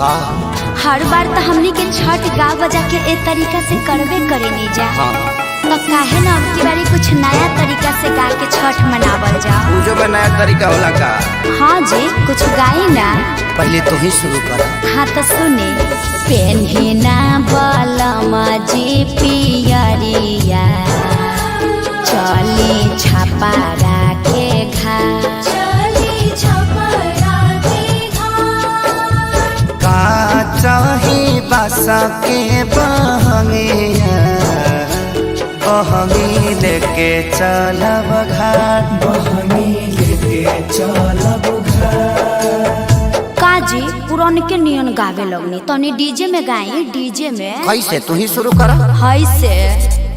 का हर बार तो हमनी के छठ गा बजा के ए तरीका से करबे करे नहीं जा। हाँ। तो काहे ना अब की बारी कुछ नया तरीका से गा के छठ मनावल जा। पूजो का नया तरीका होला का? हाँ जी, कुछ गाई ना। पहले तो ही शुरू कर। हाँ तो सुने। पेन्हिना बलमा जी पियरिया, चली छपारा के घाट, का चाही बासा के बहंगिया, बहंगी लेके चलब घाट, बहंगी लेके चलब घाट। काजी पुरान के नियन गावे लगनी, तनी डीजे में गाई। डीजे में कैसे? तू ही शुरू कर। हाय से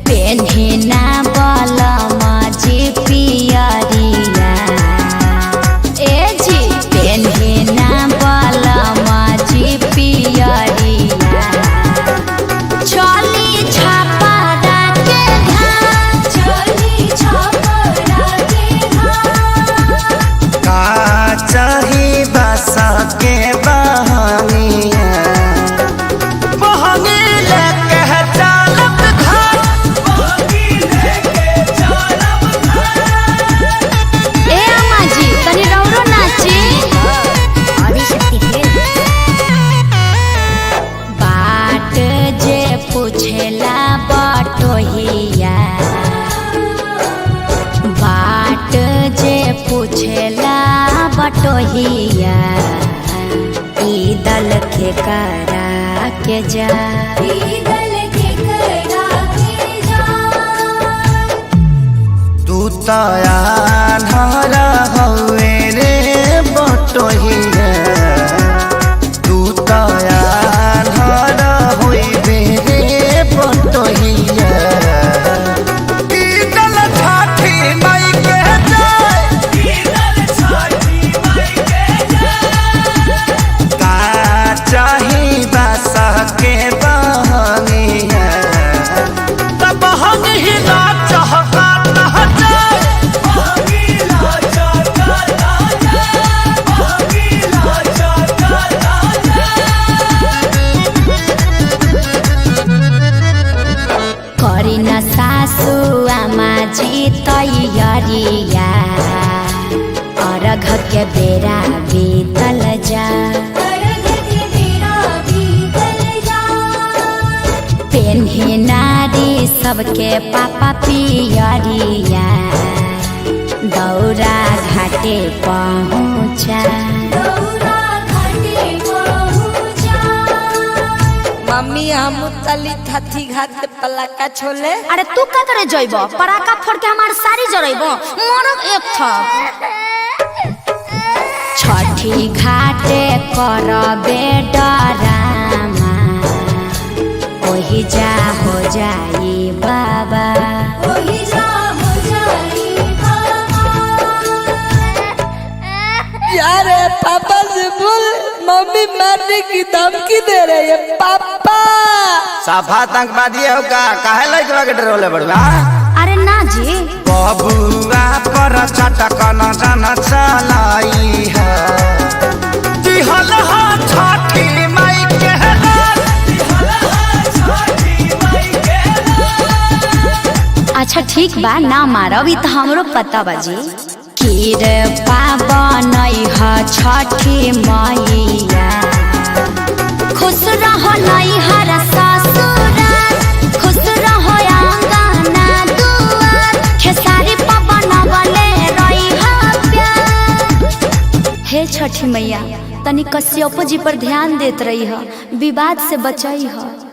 पेन्हिना बलमा जी पियरिया, ए जी पेन्हिना बलमा जी पियरिया, चली छपारा के घाट, चली छपारा के घाट। का चाही बासा के बहंगिया, बहंगी लेके चलब घाट, बहंगी लेके चलब घाट। ए अम्मा जी तनी रौरो नाची। बाट जे पूछेला बटोहिया, बाट जे पूछेला बटोहिया, ई दल के करा के जा, ई दल के करा के जा। तू तया धरा हवे रे बटोहिया, तू तया धरा होइबे रे बटोहिया। ई दल छठी माई के जाय, ई दल छठी माई के जाय। का चाही बासा के बहंगिया, तब हम ही ना चाहता करी न सासु आमा जी तैयारिया, अर्घ के बेरा बीतल जा, पेन्ही नारी सबके पापा पियरिया, दौरा घाटे पहुँचा, मम्मी हम तली थथी घाट पलाका छोले। अरे तू का करे जइबो? पराका फोड़ के हमार सारी जरइबो, मरब एक थप। छठी घाटे करबे डरामा, ओही जा हो जाई बाबा, ओही जा हो जाई बाबा। यार पापा से बोल, मम्मी मारने की धमकी दे रही है। पापा साफा आतंकवादी हो का? काहे लइकवा के डरोले बड़वा? अरे ना जी, बबुआ पर चटक न जान चलाई है, दिहल हा छठी माई के लाल, दिहल हा छठी माई के लाल। अच्छा ठीक बा, ना मारब, ई तो हमरो पता बाजी। कीर पावन ह छठी मैया, खुश रहो नैहर ससुराल, खुश रहो आंगना दुआर, खेसारी पवन बले रही प्यार। हे छठी मैया, तनी कश्यप जी पर ध्यान देत रही ह, विवाद से बचई ह।